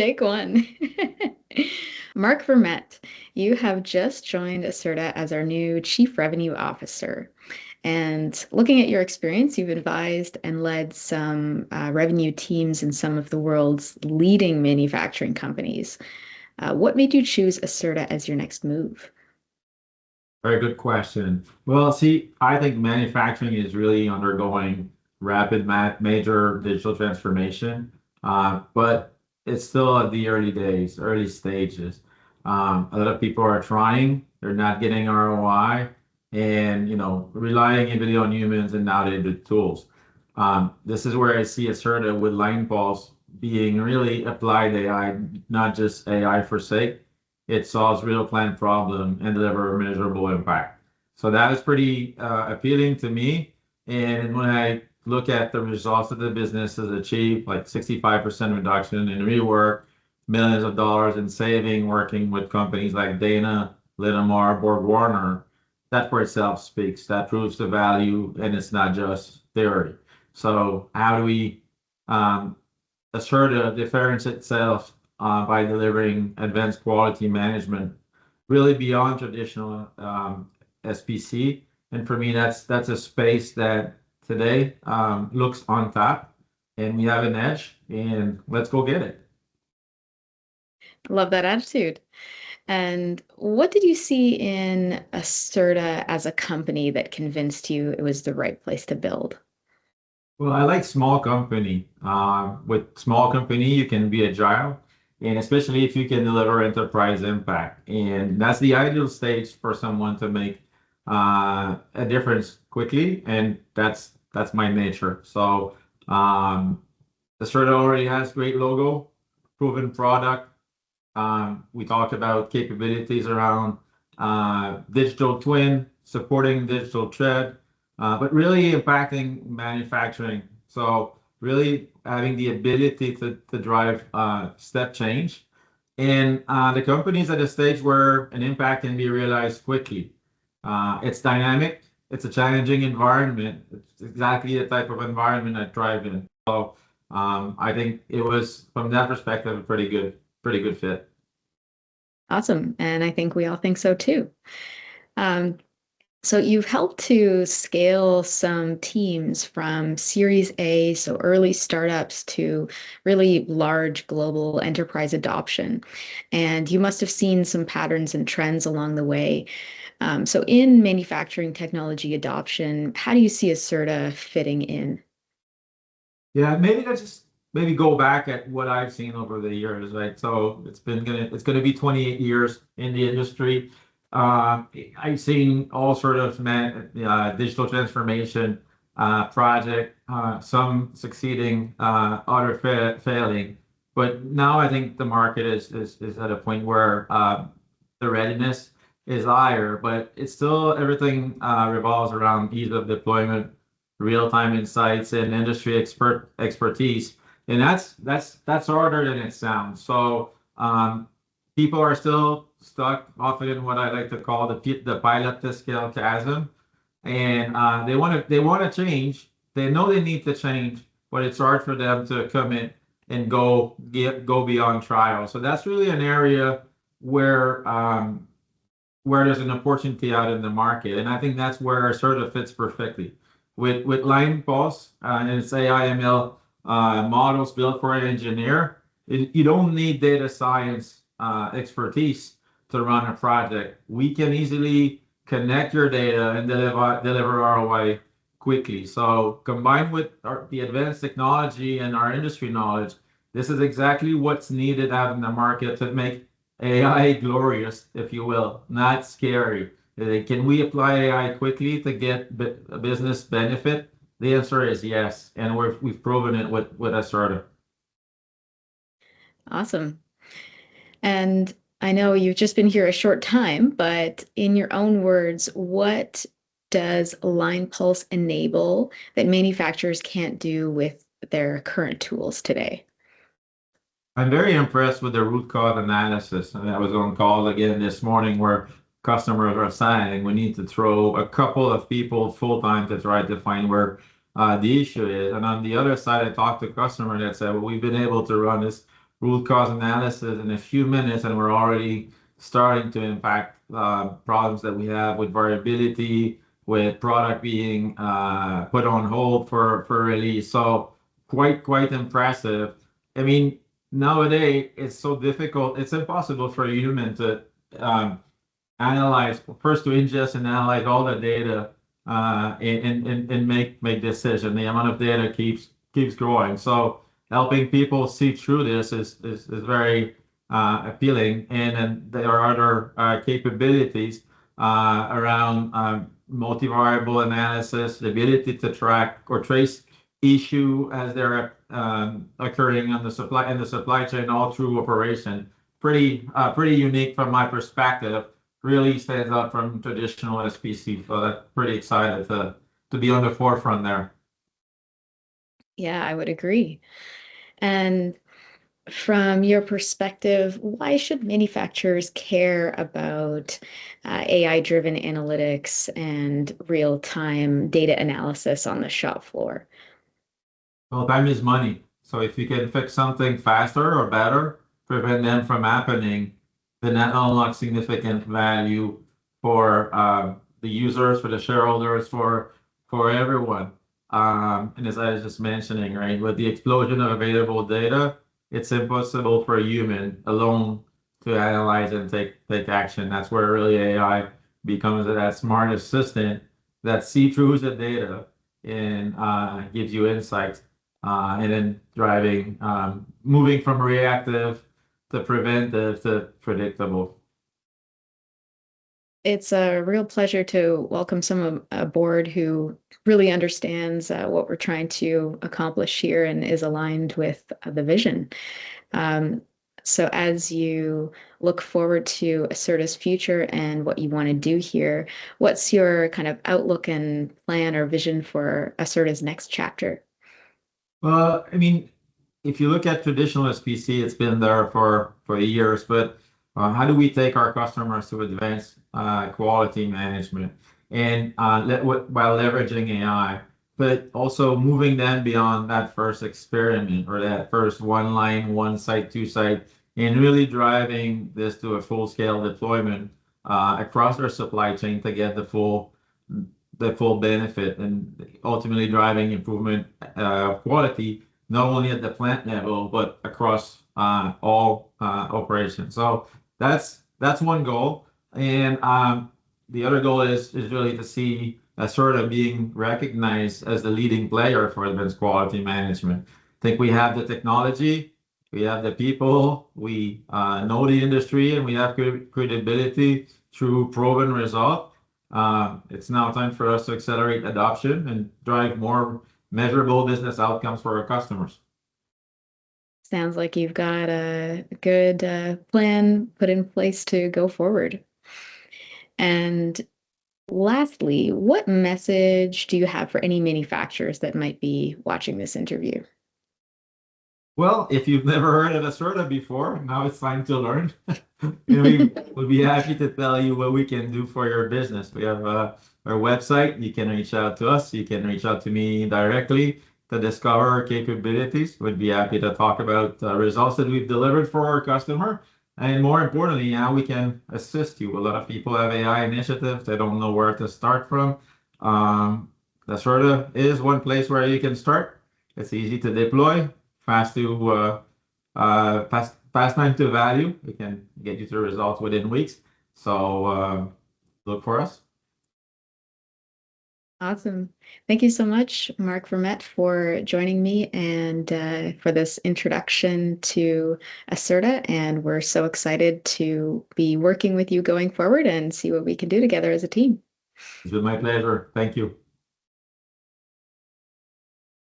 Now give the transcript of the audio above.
Take one. Marc Vermette, you have just joined Acerta as our new Chief Revenue Officer. And looking at your experience, you've advised and led some revenue teams in some of the world's leading manufacturing companies. What made you choose Acerta as your next move? Very good question. Well, see, I think manufacturing is really undergoing rapid major digital transformation, but it's still at the early days, early stages. A lot of people are trying, they're not getting ROI, and relying heavily on humans and outdated tools. This is where I see Acerta with LinePulse being really applied AI, not just AI for sake. It solves real client problem and deliver measurable impact. So that is pretty appealing to me. And when I look at the results that the business has achieved, like 65% reduction in rework, millions of dollars in saving, working with companies like Dana, Linamar, Borg Warner, that for itself speaks. That proves the value, and it's not just theory. So how do we assert a difference itself by delivering advanced quality management really beyond traditional SPC. And for me, that's a space that today looks on top, and we have an edge, and let's go get it. Love that attitude. And what did you see in Acerta as a company that convinced you it was the right place to build? Well, I like small company. With small company, you can be agile, and especially if you can deliver enterprise impact. And that's the ideal stage for someone to make a difference quickly, and that's my nature. So the shirt already has great logo, proven product. We talked about capabilities around digital twin, supporting digital thread, but really impacting manufacturing. So really having the ability to drive step change. And the company is at a stage where an impact can be realized quickly. It's dynamic. It's a challenging environment. It's exactly the type of environment I thrive in. So I think it was, from that perspective, a pretty good fit. Awesome. And I think we all think so too. Um, so you've helped to scale some teams from Series A, so early startups, to really large global enterprise adoption. And you must have seen some patterns and trends along the way. So in manufacturing technology adoption, how do you see Acerta fitting in? Yeah, maybe let's just maybe go back at what I've seen over the years, right? So it's gonna be 28 years in the industry. I've seen all sort of digital transformation project, some succeeding, other failing. But now I think the market is at a point where the readiness is higher, but it's still everything revolves around ease of deployment, real-time insights, and industry expertise. And that's harder than it sounds. So people are still stuck often in what I like to call the pilot to scale chasm, and they want to change. They know they need to change, but it's hard for them to commit and go beyond trial. So that's really an area where there's an opportunity out in the market, and I think that's where sort of fits perfectly with LinePulse and its AI ML models built for an engineer. You don't need data science expertise to run a project. We can easily connect your data and deliver ROI quickly. So combined with the advanced technology and our industry knowledge, this is exactly what's needed out in the market to make AI glorious, if you will, not scary. Can we apply AI quickly to get a business benefit? The answer is yes, and we've proven it with Acerta. Awesome. And I know you've just been here a short time, but in your own words, what does Line Pulse enable that manufacturers can't do with their current tools today? I'm very impressed with the root cause analysis. And I was on call again this morning where customers are saying we need to throw a couple of people full time to try to find where the issue is. And on the other side, I talked to a customer that said, well, we've been able to run this root cause analysis in a few minutes, and we're already starting to impact problems that we have with variability, with product being put on hold for release. So quite impressive. I mean, nowadays it's so difficult. It's impossible for a human to um, analyze, first to ingest and analyze all the data and make decision. The amount of data keeps growing. So helping people see through this is very appealing. And then there are other capabilities around multivariable analysis, the ability to track or trace issue as they're occurring on the supply chain all through operation. Pretty unique from my perspective, really stands out from traditional SPC. So that's pretty excited to be on the forefront there. Yeah, I would agree. And from your perspective, why should manufacturers care about AI-driven analytics and real-time data analysis on the shop floor? Well, time is money. So if you can fix something faster or better, prevent them from happening, then that unlocks significant value for the users, for the shareholders, for everyone. And as I was just mentioning, right, with the explosion of available data, it's impossible for a human alone to analyze and take action. That's where really AI becomes that smart assistant that see through the data and gives you insights and then moving from reactive to preventive to predictable. It's a real pleasure to welcome someone aboard who really understands what we're trying to accomplish here and is aligned with the vision. Um, so as you look forward to Acerta's future and what you want to do here, what's your kind of outlook and plan or vision for Acerta's next chapter? Well, I mean, if you look at traditional SPC, it's been there for years, but how do we take our customers to advanced quality management and while leveraging AI, but also moving them beyond that first experiment or that first one line, one site, two site, and really driving this to a full scale deployment across their supply chain to get the full benefit and ultimately driving improvement quality, not only at the plant level, but across all operations. So that's one goal. And the other goal is really to see a sort of being recognized as the leading player for advanced quality management. I think we have the technology, we have the people, we know the industry, and we have credibility through proven results. It's now time for us to accelerate adoption and drive more measurable business outcomes for our customers. Sounds like you've got a good plan put in place to go forward. And lastly, what message do you have for any manufacturers that might be watching this interview? Well, if you've never heard of Acerta before, now it's time to learn. And we would be happy to tell you what we can do for your business. We have our website. You can reach out to us. You can reach out to me directly to discover our capabilities. We'd be happy to talk about results that we've delivered for our customer. And more importantly, how we can assist you. A lot of people have AI initiatives. They don't know where to start from. Acerta is one place where you can start. It's easy to deploy, fast time to value. We can get you to results within weeks. So look for us. Awesome. Thank you so much, Marc Vermette, for joining me and for this introduction to Acerta. And we're so excited to be working with you going forward and see what we can do together as a team. It's been my pleasure. Thank you.